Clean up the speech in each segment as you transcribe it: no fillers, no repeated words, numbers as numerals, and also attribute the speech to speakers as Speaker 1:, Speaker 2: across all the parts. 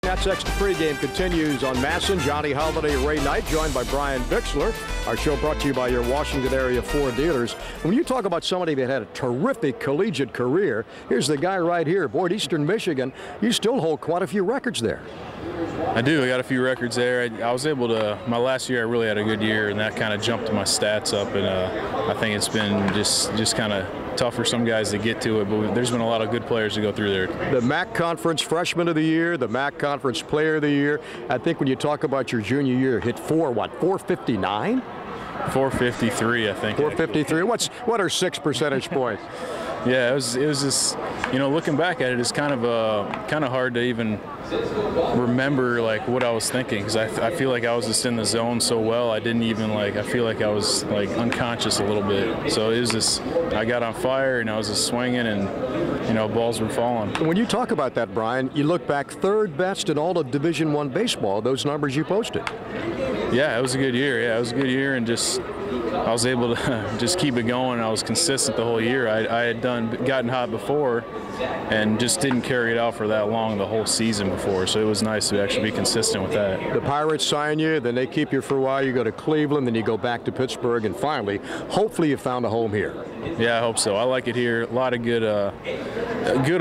Speaker 1: Nats Xtra pregame continues on MASN. Johnny Holiday, Ray Knight, joined by Brian Bixler. Our show brought to you by your Washington area Ford dealers. When you talk about somebody that had a terrific collegiate career, here's the guy right here. Boyd, Eastern Michigan, you still hold quite a few records there.
Speaker 2: I do. I got a few records there. I was able to, my last year I really had a good year, and that kind of jumped my stats up, and I think it's been just kind of tough for some guys to get to it, but there's been a lot of good players to go through there.
Speaker 1: The MAC Conference Freshman of the Year, the MAC Conference Player of the Year. I think when you talk about your junior year, hit 459?
Speaker 2: 453, I think.
Speaker 1: 453. What are 6 percentage points?
Speaker 2: Yeah, it was just, you know, looking back at it, it's kind of hard to even remember like what I was thinking, because I feel like I was just in the zone so well. I didn't even I feel like I was like unconscious a little bit. So it was just, I got on fire and I was just swinging, and you know, balls were falling.
Speaker 1: When you talk about that, Brian, you look back, third best in all of Division I baseball, those numbers you posted.
Speaker 2: Yeah, it was a good year. Yeah, it was a good year, and just I was able to just keep it going. I was consistent the whole year. I had gotten hot before and just didn't carry it out for that long the whole season before, so it was nice to actually be consistent with that.
Speaker 1: The Pirates sign you, then they keep you for a while, you go to Cleveland, then you go back to Pittsburgh, and finally, hopefully you found a home here.
Speaker 2: Yeah, I hope so. I like it here. A lot of good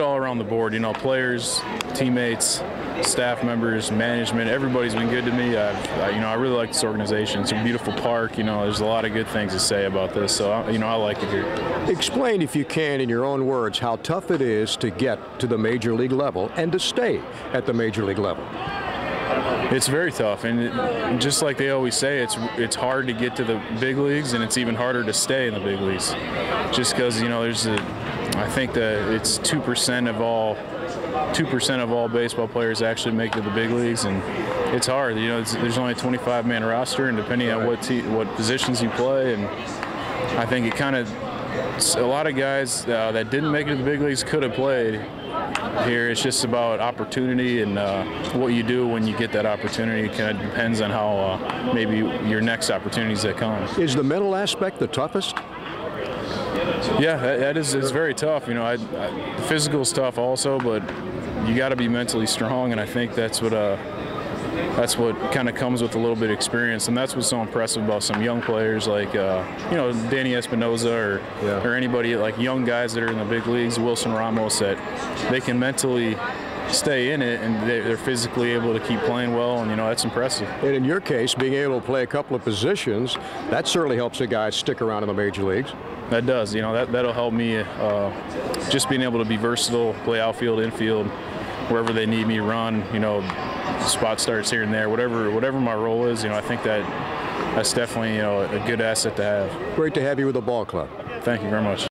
Speaker 2: all around the board, you know, players, teammates, staff members, management, everybody's been good to me. I really like this organization. It's a beautiful park. You know, there's a lot of good things to say about this, so I like it here.
Speaker 1: Explain, if you can, in your own words, how tough it is to get to the major league level and to stay at the major league level.
Speaker 2: It's very tough, and just like they always say, it's hard to get to the big leagues, and it's even harder to stay in the big leagues. Just because, you know, I think that it's 2% of all baseball players actually make it to the big leagues, and it's hard. You know, there's only a 25-man roster, and depending on what positions you play, and I think a lot of guys that didn't make it to the big leagues could have played here. It's just about opportunity and what you do when you get that opportunity. It kind of depends on how maybe your next opportunities that come.
Speaker 1: Is the mental aspect the toughest?
Speaker 2: Yeah, it's very tough. You know, the physical is tough also, but you got to be mentally strong, and I think that's what kind of comes with a little bit of experience, and that's what's so impressive about some young players like you know, Danny Espinoza or anybody like young guys that are in the big leagues, Wilson Ramos, that they can mentally stay in it, and they're physically able to keep playing well, and you know, that's impressive.
Speaker 1: And in your case, being able to play a couple of positions, that certainly helps a guy stick around in the major leagues.
Speaker 2: That does. You know, that'll help me just being able to be versatile, play outfield, infield, wherever they need me, run, you know, spot starts here and there, whatever my role is. You know, I think that's definitely, you know, a good asset to have.
Speaker 1: Great to have you with the ball club.
Speaker 2: Thank you very much.